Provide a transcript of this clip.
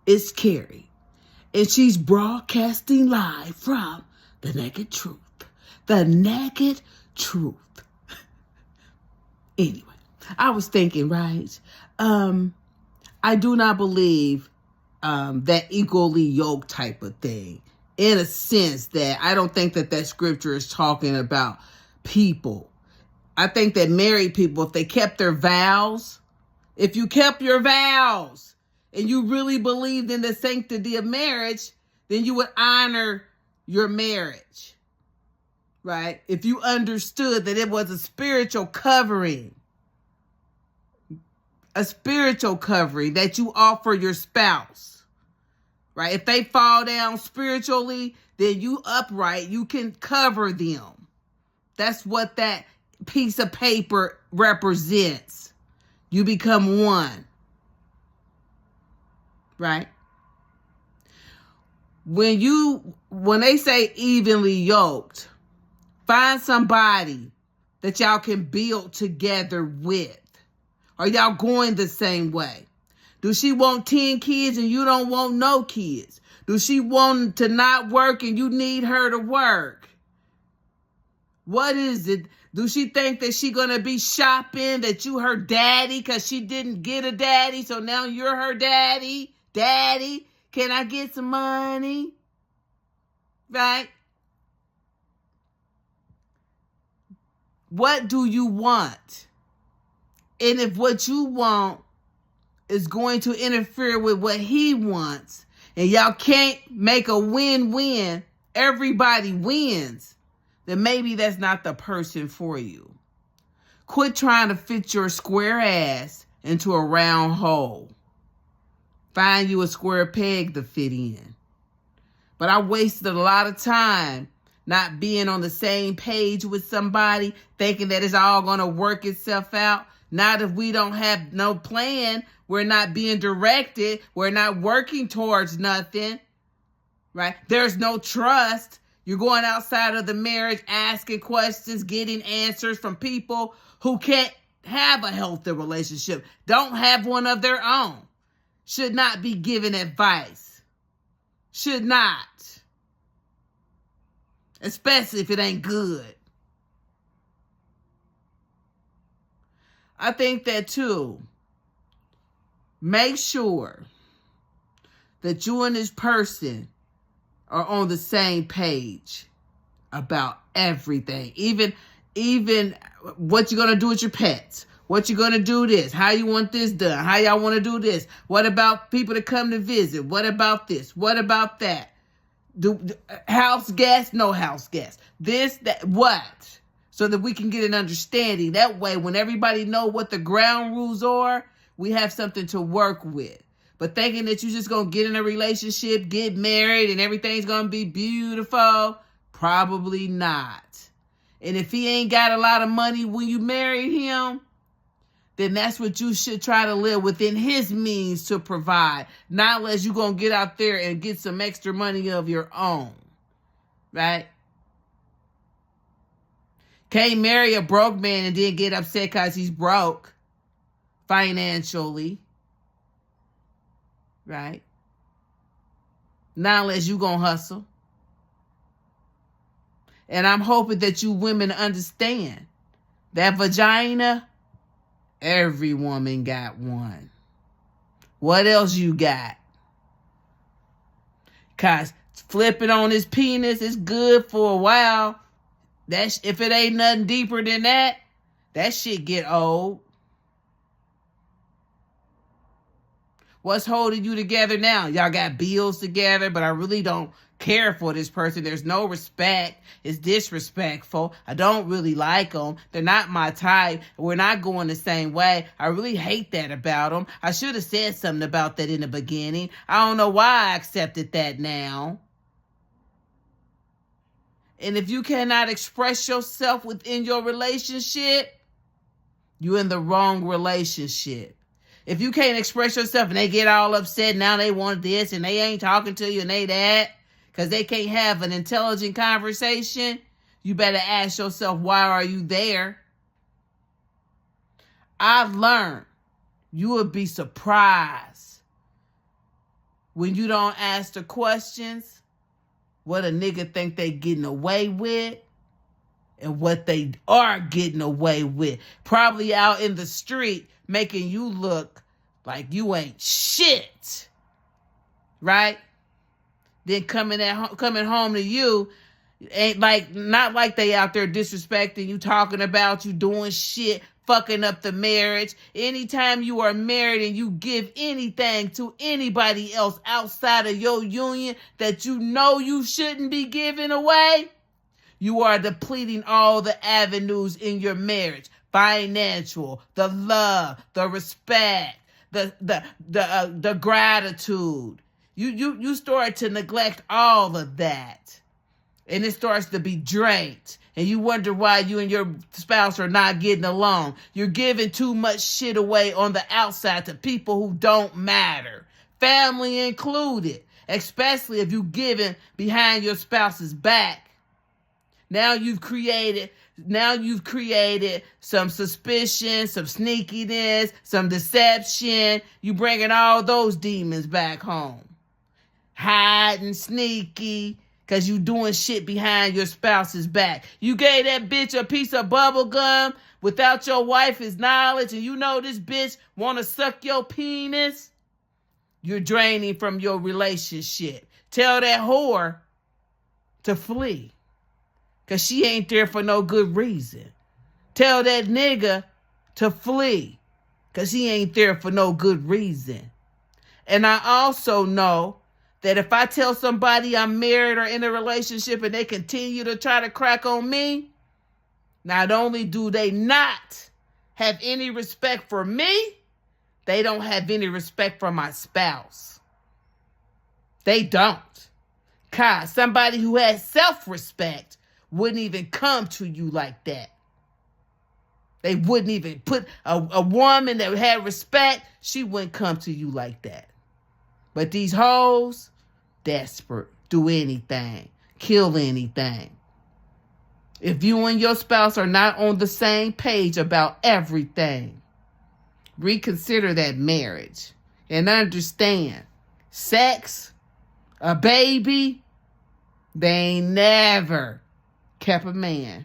It's Carrie, and she's broadcasting live from the naked truth. The naked truth. Anyway, I was thinking, right? I do not believe that equally yoked type of thing. In a sense that I don't think that scripture is talking about people. I think that married people, if they kept their vows, if you kept your vows and you really believed in the sanctity of marriage, then you would honor your marriage, right? If you understood that it was a spiritual covering that you offer your spouse, right? If they fall down spiritually, then you upright, you can cover them. That's what that piece of paper represents. You become one, right? When they say evenly yoked, find somebody that y'all can build together with. Are y'all going the same way? Do she want 10 kids and you don't want no kids? Do she want to not work and you need her to work? What is it? Do she think that she gonna be shopping, that you her daddy because she didn't get a daddy, so now you're her daddy? Daddy, can I get some money? Right? What do you want? And if what you want is going to interfere with what he wants, and y'all can't make a win-win, everybody wins, then maybe that's not the person for you. Quit trying to fit your square ass into a round hole. Find you a square peg to fit in. But I wasted a lot of time not being on the same page with somebody, thinking that it's all going to work itself out. Not if we don't have no plan, we're not being directed, we're not working towards nothing, right? There's no trust. You're going outside of the marriage, asking questions, getting answers from people who can't have a healthy relationship, don't have one of their own, should not be given advice, should not, especially if it ain't good. I think that too. Make sure that you and this person are on the same page about everything. Even what you're going to do with your pets. What you're going to do this. How you want this done. How y'all want to do this. What about people to come to visit? What about this? What about that? House guests? No house guests. This, that, what? So that we can get an understanding. That way, when everybody know what the ground rules are, we have something to work with. But thinking that you're just going to get in a relationship, get married, and everything's going to be beautiful, probably not. And if he ain't got a lot of money when you married him, then that's what you should try to live within his means to provide. Not unless you're going to get out there and get some extra money of your own. Right? Can't marry a broke man and then get upset because he's broke financially. Right? Not unless you gonna hustle. And I'm hoping that you women understand that vagina, every woman got one. What else you got? Because flipping on his penis is good for a while. If it ain't nothing deeper than that, that shit get old. What's holding you together now? Y'all got bills together, but I really don't care for this person. There's no respect. It's disrespectful. I don't really like them. They're not my type. We're not going the same way. I really hate that about them. I should have said something about that in the beginning. I don't know why I accepted that now. And if you cannot express yourself within your relationship, you're in the wrong relationship. If you can't express yourself and they get all upset, now they want this and they ain't talking to you and they that, because they can't have an intelligent conversation, you better ask yourself, why are you there? I've learned you would be surprised when you don't ask the questions, what a nigga think they getting away with and what they are getting away with. Probably out in the street making you look like you ain't shit. Right? Then coming home to you, ain't like, not like they out there disrespecting you, talking about you, doing shit, fucking up the marriage. Anytime you are married and you give anything to anybody else outside of your union that you know you shouldn't be giving away, you are depleting all the avenues in your marriage. Financial, the love, the respect, the gratitude. You start to neglect all of that. And it starts to be drained. And you wonder why you and your spouse are not getting along. You're giving too much shit away on the outside to people who don't matter. Family included. Especially if you're giving behind your spouse's back. Now you've created some suspicion, some sneakiness, some deception. You bringing all those demons back home. Hiding, sneaky, because you doing shit behind your spouse's back. You gave that bitch a piece of bubble gum without your wife's knowledge, and you know this bitch want to suck your penis. You're draining from your relationship. Tell that whore to flee, because she ain't there for no good reason. Tell that nigga to flee, because he ain't there for no good reason. And I also know that if I tell somebody I'm married or in a relationship and they continue to try to crack on me, not only do they not have any respect for me, they don't have any respect for my spouse. They don't. God, somebody who has self-respect wouldn't even come to you like that. They wouldn't even put a woman that had respect, she wouldn't come to you like that. But these hoes, desperate, do anything, kill anything. If you and your spouse are not on the same page about everything, reconsider that marriage and understand sex, a baby, they ain't never kept a man.